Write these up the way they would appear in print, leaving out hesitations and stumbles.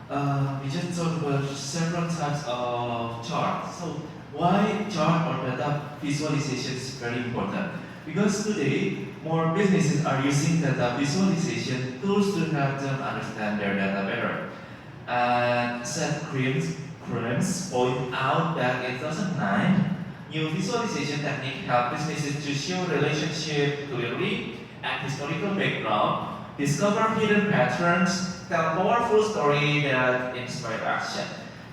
We just talked about several types of charts. So why chart or data visualization is very important? Because today, more businesses are using data visualization tools to help them understand their data better. And Seth Krims point out that in 2009, new visualization technique help businesses to show relationship clearly and historical background, discover hidden patterns, tell powerful story that inspire action.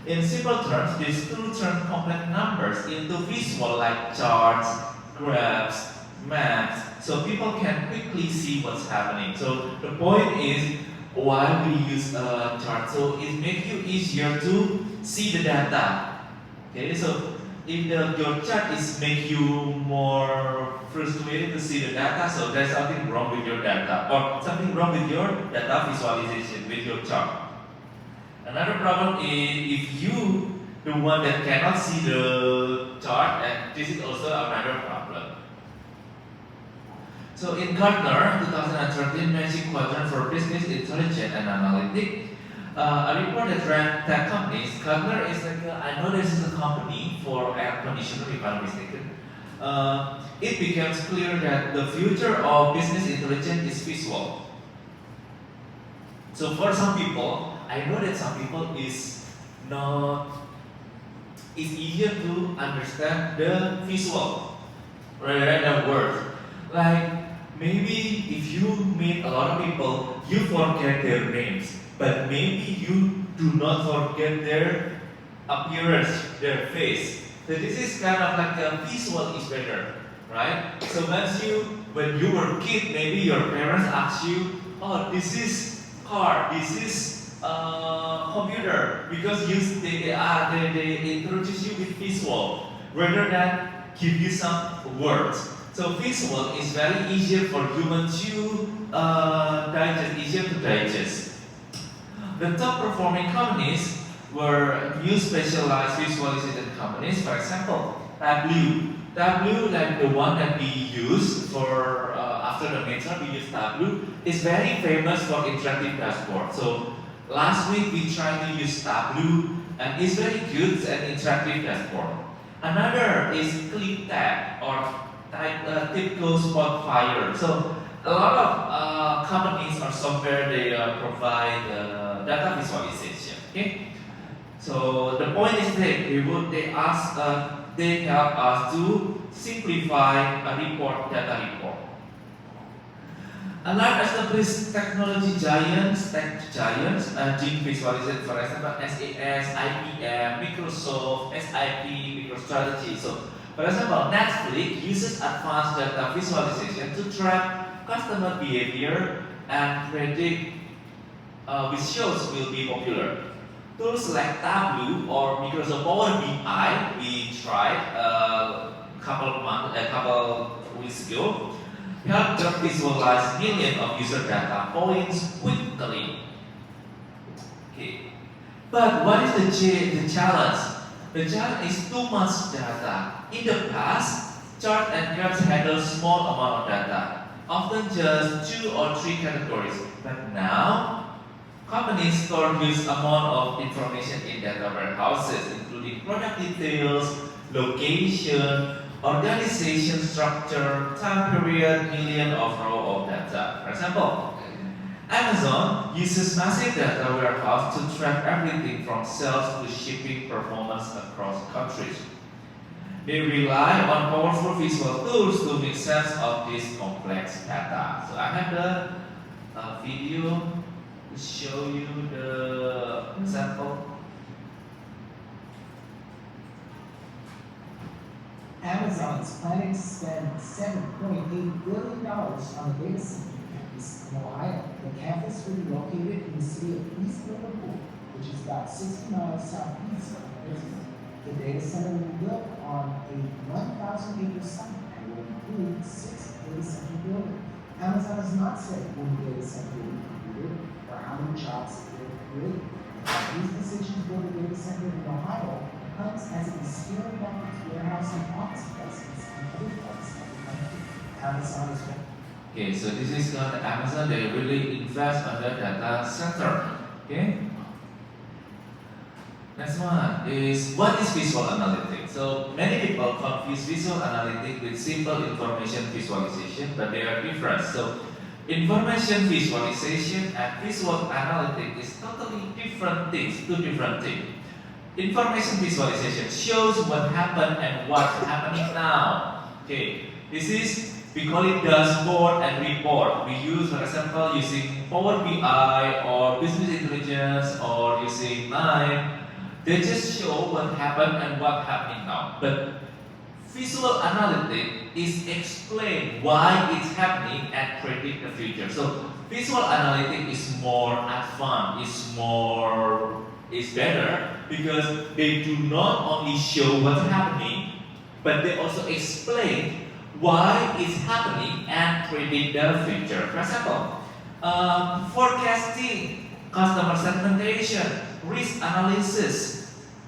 In simple terms, these tools turn complex numbers into visual like charts, graphs, maps, so people can quickly see what's happening. So the point is why we use a chart. So it makes you easier to see the data. Okay, so if your chart is make you more frustrated to see the data, so there's something wrong with your data or something wrong with your data visualization with your chart. Another problem is if you the one that cannot see the chart, and this is also another problem. So in Gartner 2013 Magic Quadrant for Business Intelligence and Analytics, a report that ranked tech companies. Gartner is like I know this is a company for air conditioner, if I'm mistaken. It becomes clear that the future of business intelligence is visual. So for some people, I know that some people is not it's easier to understand the visual rather than the word. Like maybe if you meet a lot of people, you forget their names, but maybe you do not forget their appearance, their face. So this is kind of like the visual is better, right? So when you were a kid, maybe your parents asked you, oh, this is car, this is computer, because they introduce you with visual rather than give you some words. So visual is very easier for humans to digest, easier to digest. The top performing companies were new specialized visualization companies. For example, Tableau. Tableau, like the one that we use for after the midterm, we use Tableau, is very famous for interactive dashboard. So last week we tried to use Tableau, and it's very good at interactive dashboard. Another is ClickTab or typical Spotfire. So a lot of companies or software they provide data visualization. Okay, so the point is that they help us to simplify a report, data report. A large established technology giants, tech giants, doing visualization, for example, SAS, IBM, Microsoft, SIP, MicroStrategy. So, for example, Netflix uses advanced data visualization to track customer behavior and predict which shows will be popular. Tools like Tableau or Microsoft Power BI we tried a couple weeks ago help them visualize millions of user data points quickly. Okay. But what is the challenge? The challenge is too much data. In the past, chart and graphs handle small amount of data, often just 2 or 3 categories. But now, companies store huge amount of information in data warehouses, including product details, location, organization structure, time period, million of row of data. For example, Amazon uses massive data warehouse to track everything from sales to shipping performance across countries. They rely on powerful visual tools to make sense of this complex data. So I have the video to show you the example. Amazon is planning to spend $7.8 billion on a data center campus in Ohio. The campus will be located in the city of East Liverpool, which is about 60 miles southeast of Pittsburgh. The data center will be built on a 1,000-acre site and will include 6 data center buildings. Amazon has not said when the data center will be completed or how many jobs it will create. These decisions build a data center in Ohio comes as it is scaling back its warehouse and office investments in other parts of the country. Amazon is one. Okay, so this is not Amazon. They really invest on the data center. Okay. Next one is what is visual analytics? So many people confuse visual analytics with simple information visualization, but they are different. So information visualization and visual analytics is totally different things, two different things. Information visualization shows what happened and what's happening now. Okay, this is we call it dashboard and report. We use, for example, using Power BI or business intelligence or using Line. They just show what happened and what's happening now. But visual analytics is explain why it's happening and predict the future. So visual analytics is more advanced, is better because they do not only show what's happening, but they also explain why it's happening and predict the future. For example, forecasting, customer segmentation, risk analysis,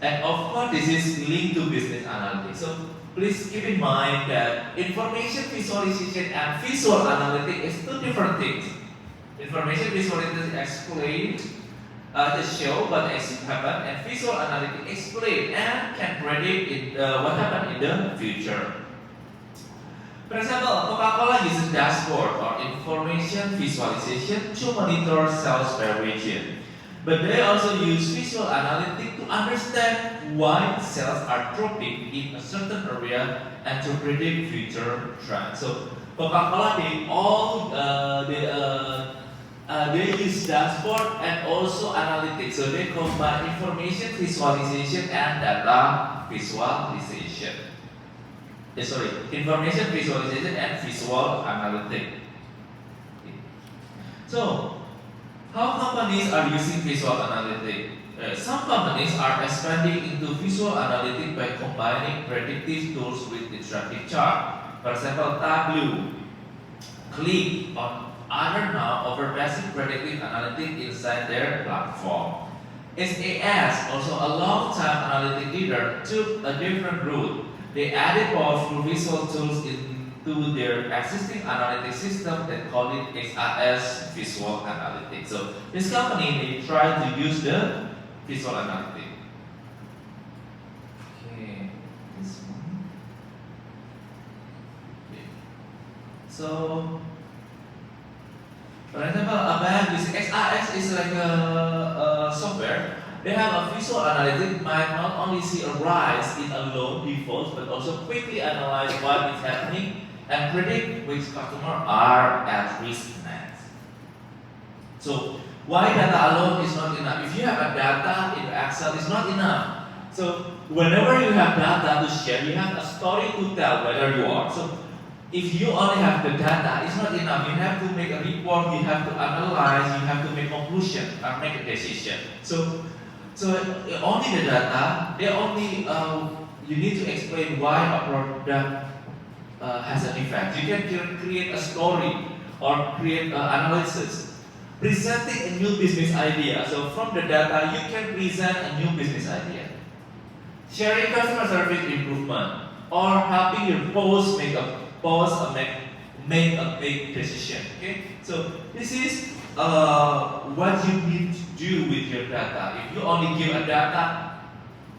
and of course this is linked to business analytics. So please keep in mind that information visualization and visual analytics is two different things. Information visualization explain the show what actually happened, and visual analytics explain and can predict what happened in the future. For example, Coca-Cola uses dashboard or information visualization to monitor sales variation. But they also use visual analytics to understand why sales are dropping in a certain area and to predict future trends. So Coca-Cola, they use dashboard and also analytics. So they combine information visualization and data visualization. Information visualization and visual analytics. So, how companies are using visual analytics? Some companies are expanding into visual analytics by combining predictive tools with interactive chart. For example, Tableau, Click, or other now offer basic predictive analytics inside their platform. SAS, also a long-time analytic leader, took a different route. They added powerful visual tools into their existing analytic system that called it SAS Visual Analytics. So this company, they tried to use the visual analytics. Okay, this one. Okay. So, for example, a bank using SAS is like a software. They have a visual analytics might not only see a rise in a loan default, but also quickly analyze what is happening and predict which customers are at risk next. So why data alone is not enough? If you have a data in Excel, it's not enough. So whenever you have data to share, you have a story to tell whether you are. So if you only have the data, it's not enough. You have to make a report, you have to analyze, you have to make conclusion and make a decision. So only the data, you need to explain why a product has an effect. You can create a story or create an analysis. Presenting a new business idea. So from the data, you can present a new business idea. Sharing customer service improvement or helping your post make a big decision. Okay, so this is what you need to do with your data. If you only give a data,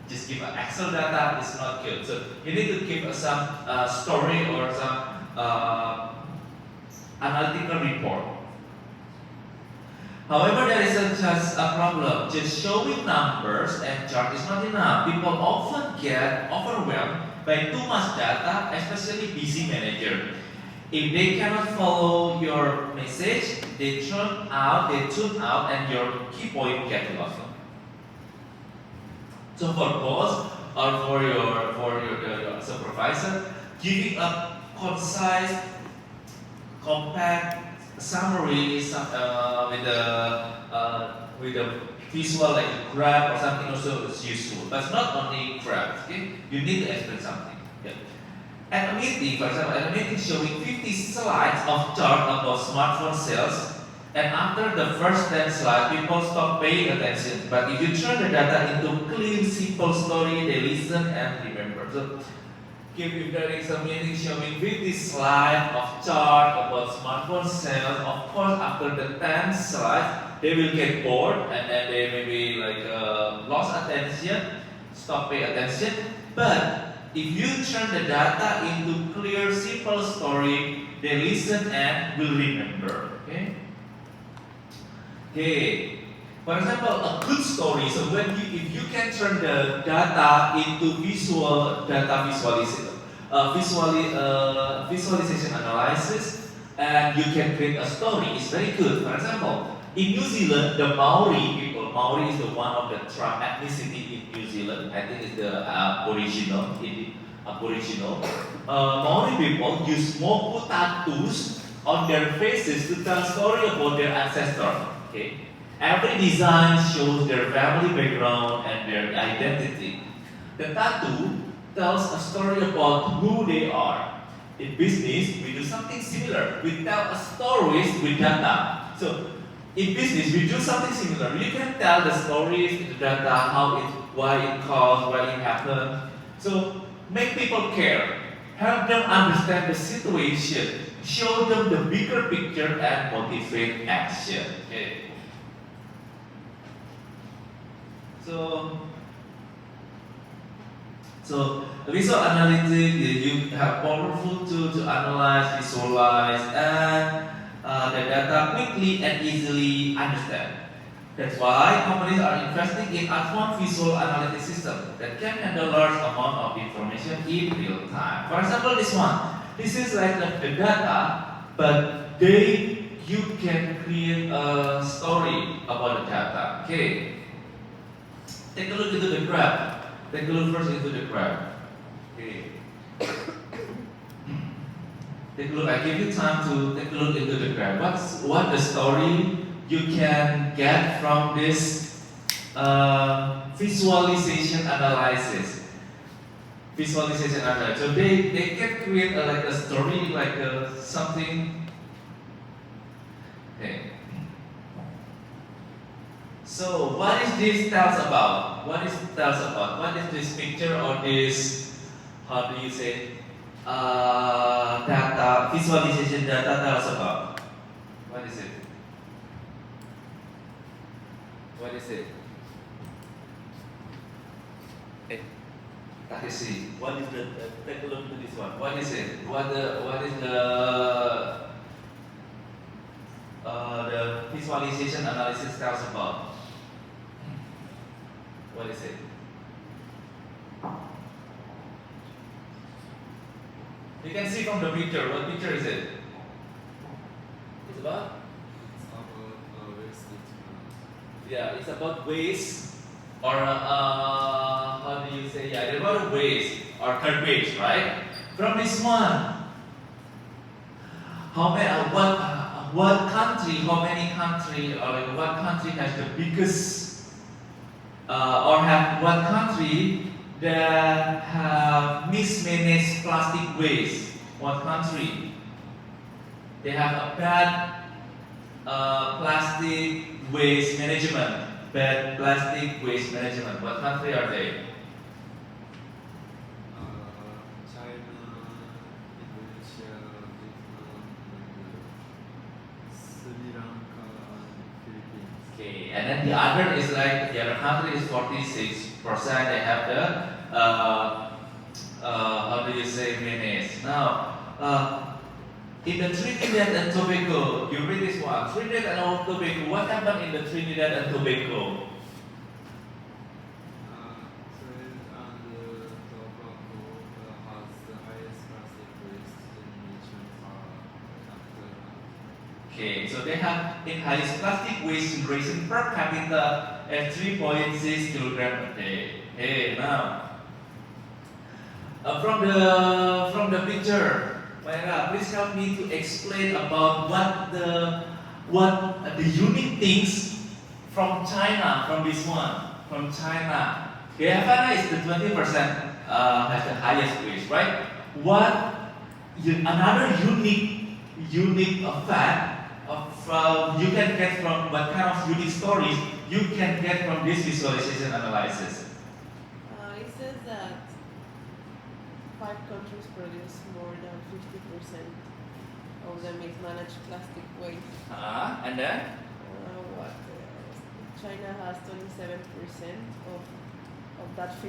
just give an Excel data, it's not good. So you need to give some story or some analytical report. However, there is just a problem. Just showing numbers and chart is not enough. People often get overwhelmed by too much data, especially busy manager. If they cannot follow your message, they tune out, and your key point get lost. So for boss or for your supervisor, giving a concise, compact summary with a visual like a graph or something also is useful. But not only graph, okay? You need to explain something. Yeah. At a meeting, for example, showing 50 slides of chart about smartphone sales, and after the first 10 slides, people stop paying attention. But if you turn the data into clean, simple story, they listen and remember. So, if there is a meeting showing 50 slides of chart about smartphone sales, of course, after the 10 slides, they will get bored and then they maybe like lost attention, stop paying attention. But if you turn the data into clear, simple story, they listen and will remember. Okay. Okay. For example, a good story. So if you can turn the data into visual data visualization analysis, and you can create a story, it's very good. For example, in New Zealand, the Maori people, Maori is the one of the tribe ethnicity in New Zealand. I think it's the Aboriginal. Maori people use mopu tattoos on their faces to tell story about their ancestors. Okay. Every design shows their family background and their identity. The tattoo tells a story about who they are. In business, we do something similar. We tell stories with data. So, in business, we do something similar. You can tell the stories, the data, why it caused, why it happened. So, make people care. Help them understand the situation. Show them the bigger picture and motivate action. Okay. So visual analytics, you have powerful tool to analyze, visualize, and the data quickly and easily understand. That's why companies are investing in advanced visual analytics systems that can handle large amount of information in real time. For example, this one. This is like the data, but you can create a story about the data. Okay. Take a look into the graph. Take a look first into the graph. Okay. Take a look. I give you time to take a look into the graph. What the story you can get from this visualization analysis? Visualization analysis. So they can create like a story, like something. Okay. So what is this tells about? What is it tells about? What is this picture or this, how do you say, data, visualization data tells about? What is it? What is it? Hey, Takeshi, what is the, take a look at this one. What is it? What is the visualization analysis tells about? What is it? You can see from the picture. What picture is it? It's about? Yeah, it's about waste or how do you say? Yeah, it's about waste or garbage, right? From this one, how many? What country? How many country? Or like what country has the biggest? Or have what country that have mismanaged plastic waste? What country? They have a bad plastic waste management. Bad plastic waste management. What country are they? China, Indonesia, Vietnam, Sri Lanka, and Philippines. Okay, and then the other is like the other country is 46%. They have the how do you say manage? Now, in the Trinidad and Tobago, you read this one. Trinidad and Tobago. What happened in the Trinidad and Tobago? Trinidad and Tobago has the highest plastic waste generation after. Okay, so they have the highest plastic waste generation per capita at 3.6 kilograms a day. Hey, now from the picture, Mayra, please help me to explain about what the unique things from China, from this one, from China. Okay, Havana is the 20% has the highest waste, right? Another unique fact you can get from what kind of unique stories you can get from this visualization analysis. It says that 5 countries produce more than 50% of the mismanaged plastic waste. And then What China has 27% of that 50%.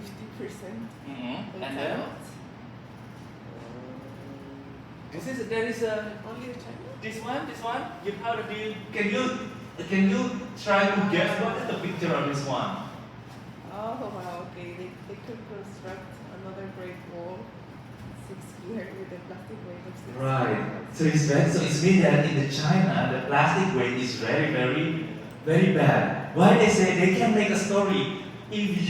Mm-hmm. So it's And a then lot. there is a Only China? this one. How do you can you try to guess what is the picture of this one? Oh wow, okay. They could construct another Great Wall 6 years with a plastic weight of 6 Right. years. So it's bad. So it's mean that in the China the plastic waste is very very bad. Why they say they can make a story if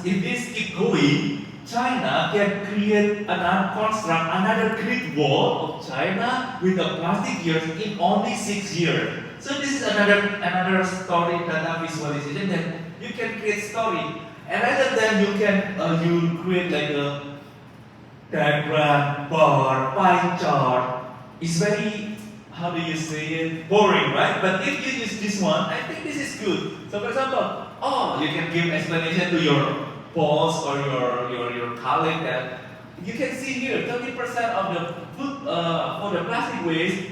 this keep going, China can create construct another Great Wall of China with the plastic years in only 6 years. So this is another story data visualization that you can create story. And rather than you create like a diagram, bar, pie chart, it's very, how do you say it, boring, right? But if you use this one, I think this is good. So for example, you can give explanation to your boss or your colleague that you can see here 30% of the food for the plastic waste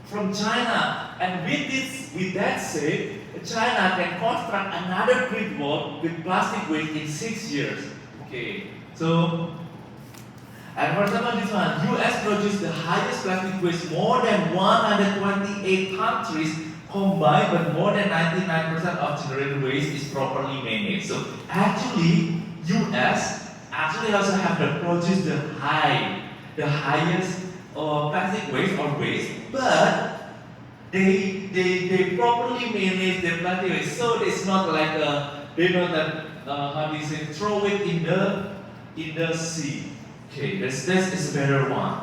from China. And with that said, China can construct another Great Wall with plastic waste in 6 years. Okay, so and for example, this one, US produced the highest plastic waste, more than 128 countries combined, but more than 99% of generated waste is properly managed. So actually, US actually also have produced the highest plastic waste or waste, but they properly manage their plastic waste. So it's not like they don't how do you say, throw it in the sea. Okay, this is a better one.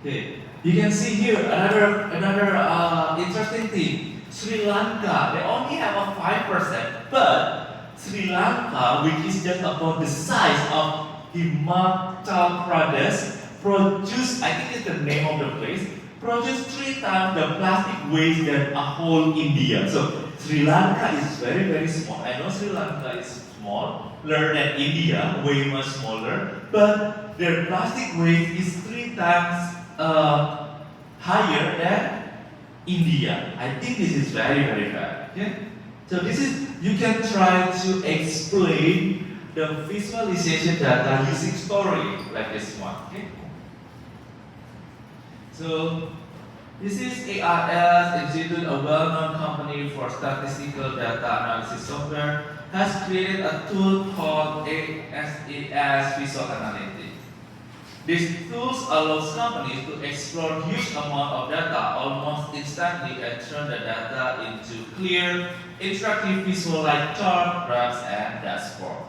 Okay, you can see here another interesting thing. Sri Lanka, they only have a 5%, but Sri Lanka, which is just about the size of Himachal Pradesh, produce, I think it's the name of the place, produce 3 times the plastic waste than a whole India. So Sri Lanka is very, very small. I know Sri Lanka is smaller than India, way much smaller, but their plastic waste is 3 times higher than India. I think this is very, very bad. Okay? So this is, you can try to explain the visualization data using story like this one. Okay? So this is ARS Institute, a well-known company for statistical data analysis software, has created a tool called ASAS Visual Analytics. These tools allows companies to explore huge amount of data almost instantly and turn the data into clear, interactive visual like chart, graphs, and dashboard.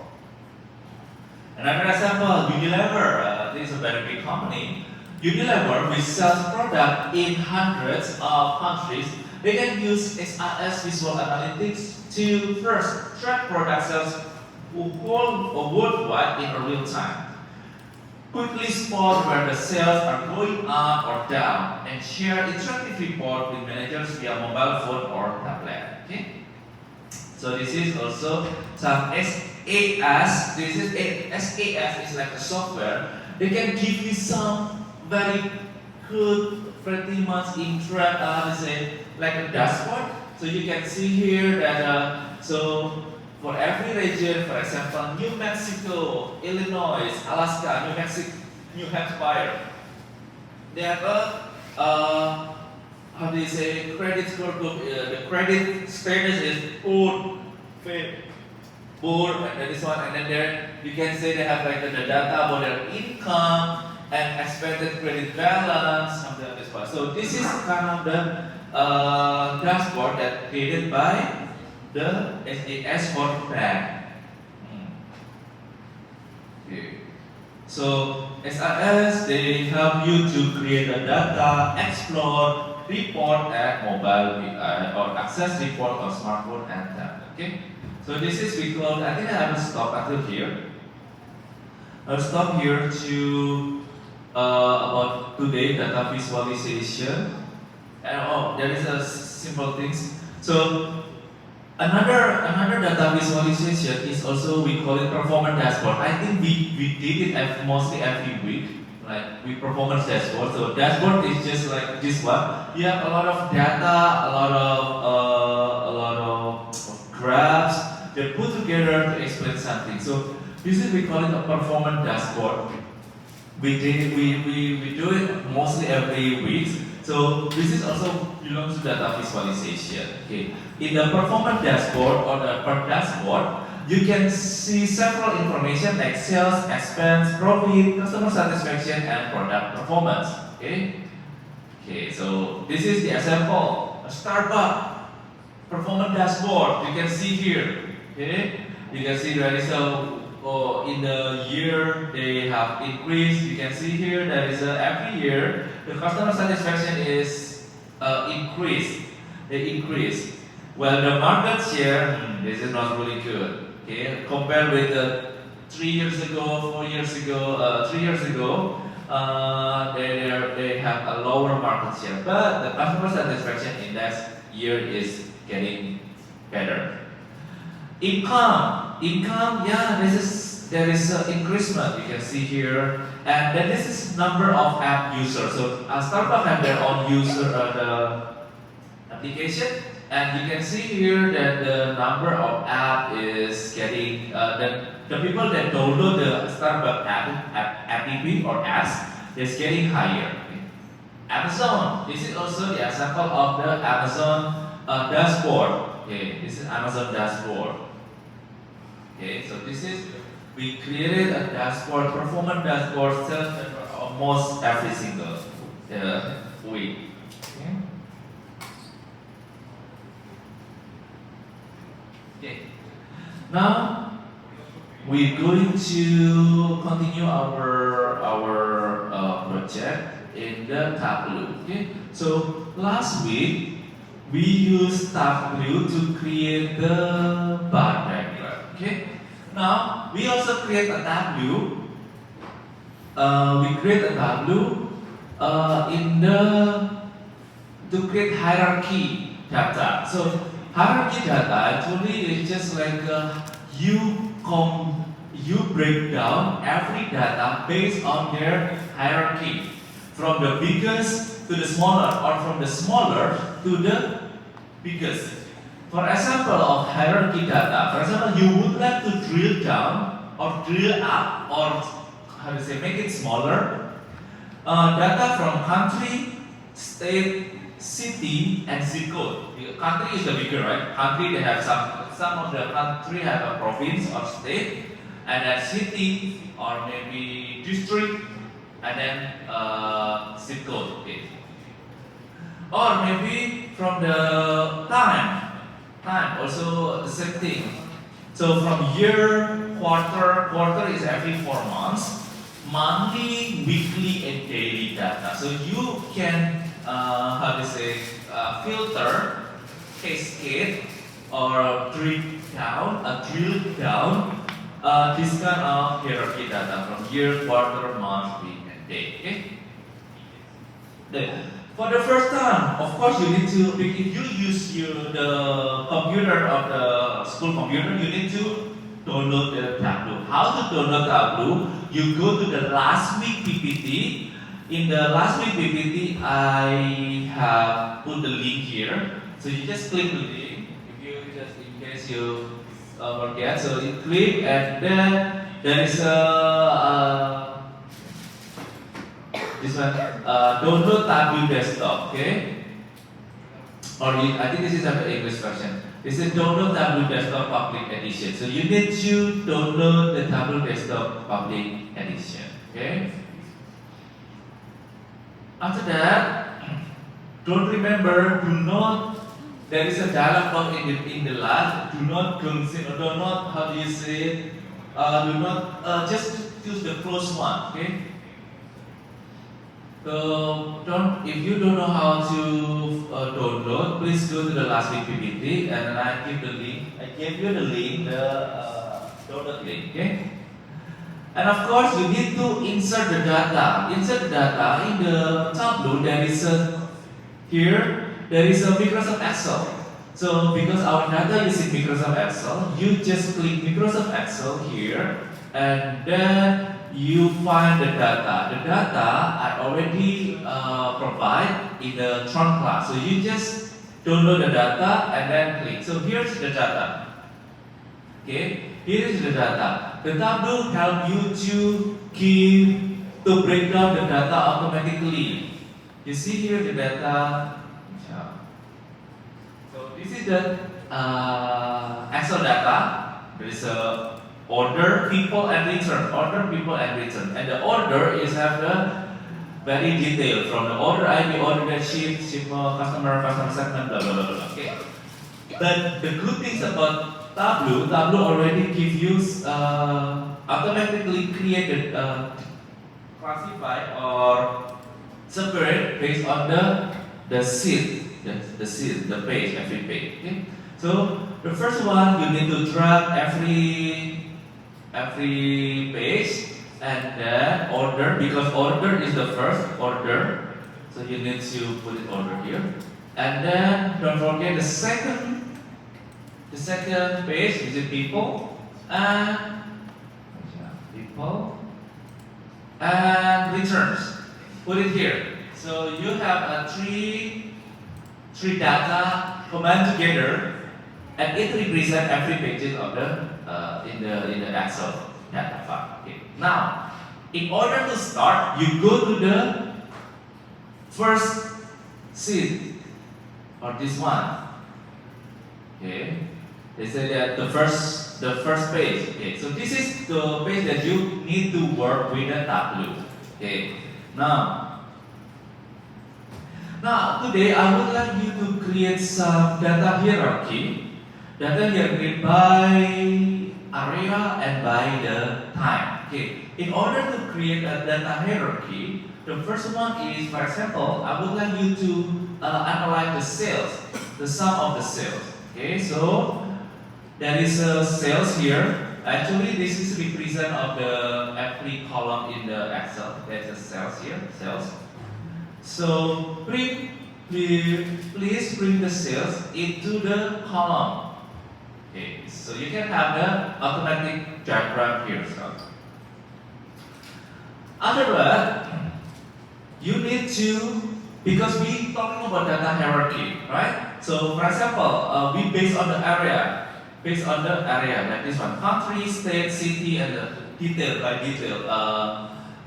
Another example, Unilever. This is a very big company. Unilever, which sells products in hundreds of countries, they can use SRS Visual Analytics to first track product sales worldwide in real time, quickly spot where the sales are going up or down, and share interactive report with managers via mobile phone or tablet. Okay? So this is also some SAS. This is SAS is like a software. They can give you some very good, pretty much like a dashboard. So you can see here that so for every region, for example, New Mexico, Illinois, Alaska, New Hampshire, they have a credit score group. The credit status is poor, and then this one, and then there you can say they have like the data about their income and expected credit balance, something like this one. So this is kind of the dashboard that created by the SAS for bank. Okay. So SAS, they help you to create a data, explore, report, and mobile or access report on smartphone and tablet. Okay. So this is because I think I will stop until here. I'll stop here to about today data visualization. And there is a simple things. So another data visualization is also we call it performance dashboard. I think we did it mostly every week. like with performance dashboard. So dashboard is just like this one. You have a lot of data, a lot of graphs. They put together to explain something. So this is we call it a performance dashboard. We do it mostly every week. So this is also belongs to data visualization. Okay. In the performance dashboard or the per dashboard, you can see several information like sales, expense, profit, customer satisfaction, and product performance. Okay. Okay. So this is the example. A Starbucks performance dashboard. You can see here. Okay. You can see there is a in the year they have increased. You can see here that is every year the customer satisfaction is increased. They increase. Well, the market share, this is not really good. Okay, compared with 3 years ago, 4 years ago, 3 years ago, they have a lower market share. But the customer satisfaction index year is getting better. Income, yeah, there is an increasement. You can see here, and then this is number of app users. So Starbucks have their own user the application, and you can see here that the number of app is getting the people that download the Starbucks app or apps is getting higher. Amazon, this is also the example of the Amazon dashboard. Okay, this is Amazon dashboard. Okay, so this is, we created a dashboard, performance dashboard, almost every single week. Okay. Okay. Now we're going to continue our project in the Tableau. Okay. So last week we used Tableau to create the bar diagram. Okay. Now we also create a Tableau. We create a Tableau to create hierarchy data. So hierarchy data actually is just like you break down every data based on their hierarchy, from the biggest to the smaller, or from the smaller to the biggest. For example of hierarchy data, for example, you would like to drill down or drill up, or how to say, make it smaller. Data from country, state, city, and zip code. The country is the bigger, right? Country, they have some of the country have a province or state, and then city or maybe district, and then zip code. Okay. Or maybe from the time also the same thing. So from year, quarter is every 4 months, monthly, weekly, and daily data. So you can filter, cascade, or drill down this kind of hierarchy data from year, quarter, month, week, and day. Okay. Then, for the first time, of course, you need to, if you use the computer or the school computer, you need to download the Tableau. How to download Tableau? You go to the last week PPT. In the last week PPT, I have put the link here. So you just click the link. If you just in case you forget, so you click, and then there is this one, download Tableau desktop, okay? Or I think this is the English version. This is download Tableau desktop public edition. So you need to download the Tableau desktop public edition, okay? After that, don't remember, there is a dialog box in the last. Do not consider, do not, how do you say it? Do not, just choose the close one, okay? So if you don't know how to download, please go to the last week PPT, and then I give the link. I gave you the link, the download link, okay? And of course, you need to insert the data. Insert the data in the Tableau. There is a Microsoft Excel. So because our data is in Microsoft Excel, you just click Microsoft Excel here, and then you find the data. The data I already provide in the Tron class. So you just download the data and then click. So here's the data. Okay, here is the data. The Tableau help you to break down the data automatically. You see here the data. So this is the Excel data. There is a order, people, and return. Order, people, and return. And the order is have the very detailed from the order ID, order date sheet, shipment, customer segment, blah blah blah blah. Okay. But the good things about Tableau already give you automatically created, classified or separate based on the sheet, the sheet, the page, every page. Okay. So the first one you need to drag every page and then order, because order is the first order. So you need to put it order here. And then don't forget the second page is the people and returns. Put it here. So you have a three data combined together, and it represents every page of the in the Excel data file. Okay. Now, in order to start, you go to the first sheet or this one. Okay. They say that the first page. Okay. So this is the page that you need to work with the Tableau. Okay. Now today I would like you to create some data hierarchy. Data hierarchy by area and by the time. Okay. In order to create a data hierarchy, the first one is, for example, I would like you to analyze the sales, the sum of the sales. Okay. So there is a sales here. Actually, this is represent of the every column in the Excel. There's a sales here, sales. So please bring the sales into the column. Okay, so you can have the automatic diagram here. So after that, you need to, because we talking about data hierarchy, right? So for example, we based on the area, like this one, country, state, city, and the detail by detail,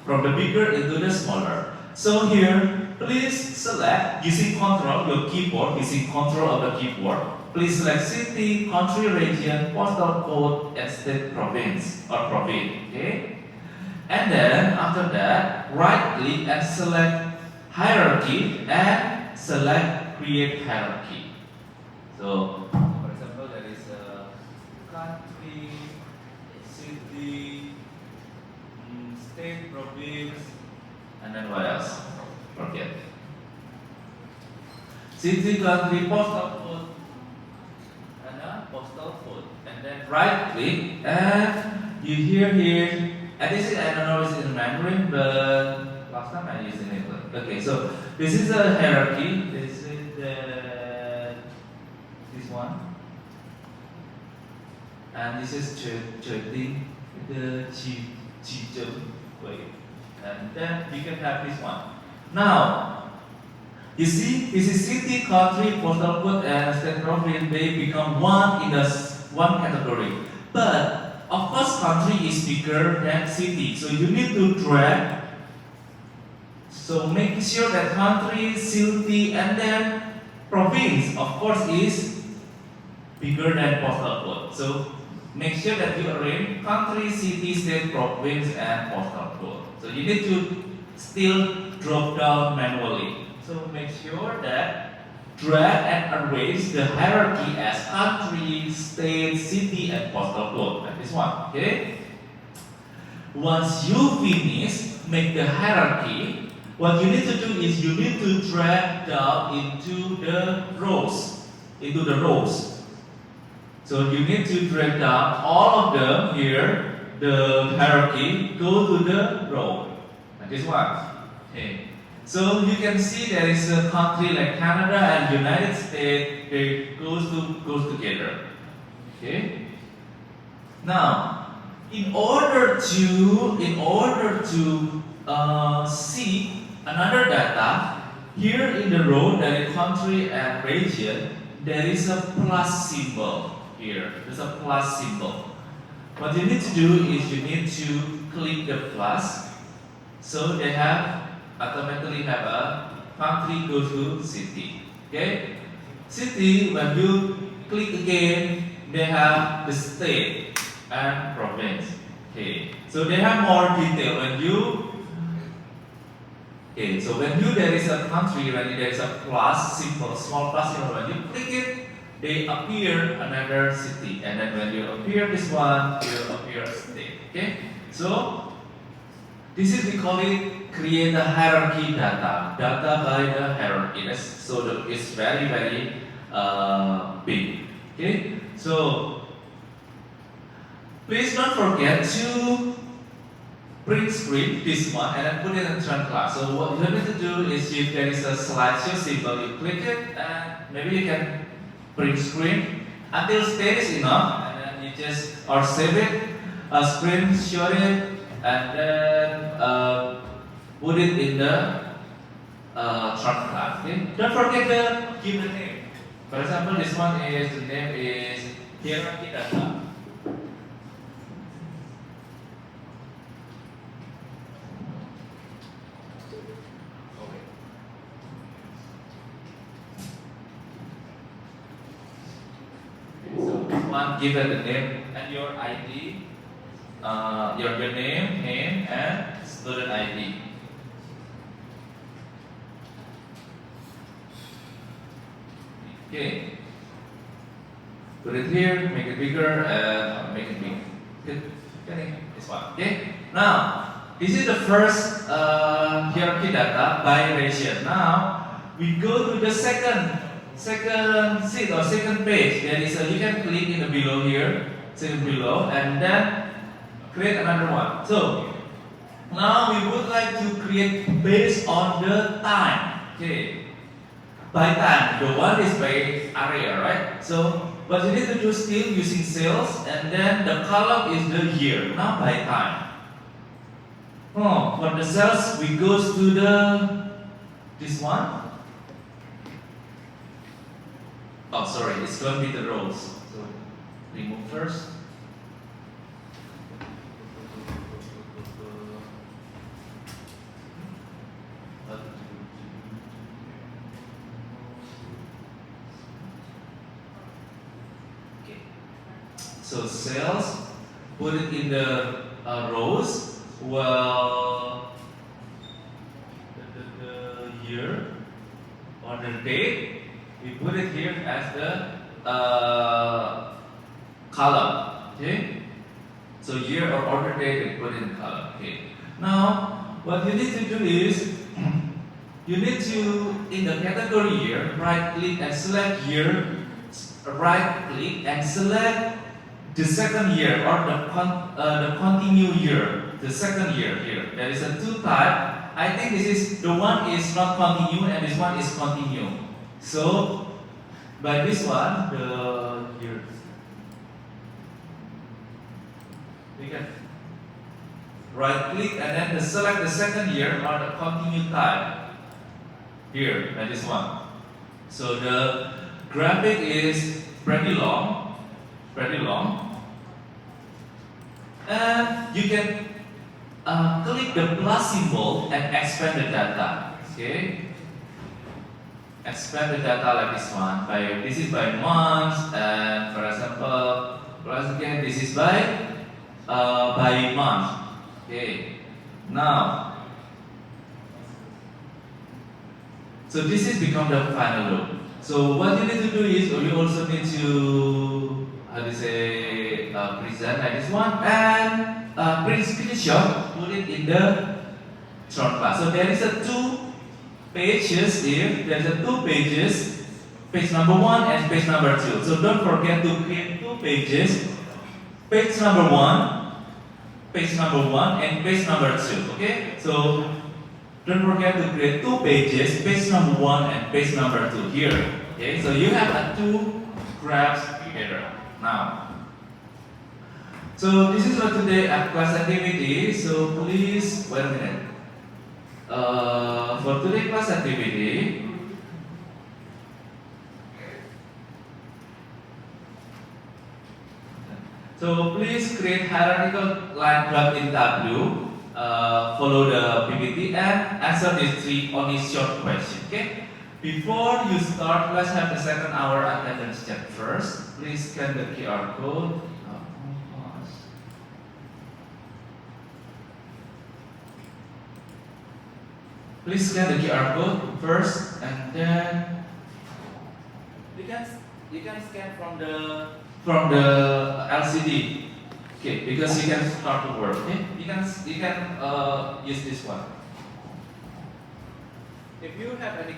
from the bigger into the smaller. So here, please select using control, your keyboard, using control of the keyboard. Please select city, country, region, postal code, and state, province or province. Okay. And then after that, right click and select hierarchy and select create hierarchy. So for example, there is a country, city, state, province, and then what else? Forget. City, country, postal code, and postal code. And then right click and you here. And this is, I don't know if it's in Mandarin, but last time I used in English. Okay, so this is a hierarchy. This is this one. And this is trading the way. And then you can have this one. Now, you see, this is city, country, postal code, and state, province. They become one in the one category. But of course, country is bigger than city, so you need to drag. So make sure that country, city, and then province, of course, is bigger than postal code. So make sure that you arrange country, city, state, province, and postal code. So you need to still drop down manually. So make sure that drag and arrange the hierarchy as country, state, city, and postal code. Like this one. Okay. Once you finish, make the hierarchy. What you need to do is you need to drag down into the rows. So you need to drag down all of them here. The hierarchy go to the row. Like this one. Okay. So you can see there is a country like Canada and United States. They goes together. Okay. Now, in order to see another data, here in the row, there is country and region, there is a plus symbol here. There's a plus symbol. What you need to do is you need to click the plus, so they automatically have a country go to city. Okay? City, when you click again, they have the state and province. Okay, so they have more detail. When you there is a country, when there is a plus symbol, small plus symbol, when you click it, they appear another city, and then when you appear this one, will appear state. Okay, so this is, we call it create a hierarchy data by the hierarchy. So it's very big. Okay, so please don't forget to print screen this one and then put it in trend class. So what you need to do is, if there is a slideshow symbol, you click it and maybe you can print screen until state is enough, and then you just or save it, screenshot it, and then put it in the trend class. Okay? Don't forget to give the name. For example, this one is, the name is hierarchy data. Give it the name and your ID, your name and student ID. Okay, put it here, make it bigger, and make it big. Good. Okay, this one. Okay. Now, this is the first hierarchy data by region. Now we go to the second sheet or second page. There is you can click in the below here, second below, and then create another one. So now we would like to create based on the time. Okay, by time. The one is by area, right? So what you need to do still using sales, and then the column is the year. Now by time. For the sales, we go to this one. Oh, sorry, it's going to be the rows. So remove first. Okay. So sales, put it in the rows. Well, the year or the date. We put it here as the column. Okay. So year or order date, we put it in column. Okay. Now, what you need to do is, you need to, in the category year, right click and select year. Right click and select the second year or the continue year. The second year here. There is a two type. I think this is the one is not continue and this one is continue. So by this one, the year, we can right click and then select the second year or the continue type here by this one. So the graphic is pretty long, and you can click the plus symbol and expand the data. Okay. Expand the data like this one. This is by months, and for example, plus again, this is by month. Okay. Now, so this is become the final loop. So what you need to do is, you also need to present like this one and print screenshot, put it in the short class. So there is a two pages here. There's a two pages, page number 1 and page number 2. So don't forget to create two pages, page number 1, and page number 2. Okay? So don't forget to create two pages, page number 1 and page number 2 here. Okay? So you have two graphs together. Now, So this is for today class activity. So please wait a minute. For today class activity, so please create hierarchical line graph in W. Follow the PPT and answer these three only short questions. Okay. Before you start, let's have the second hour attendance check first. Please scan the QR code. Please scan the QR code first, and then you can scan from the LCD. Okay, because you can start to work. Okay, you can use this one. If you have any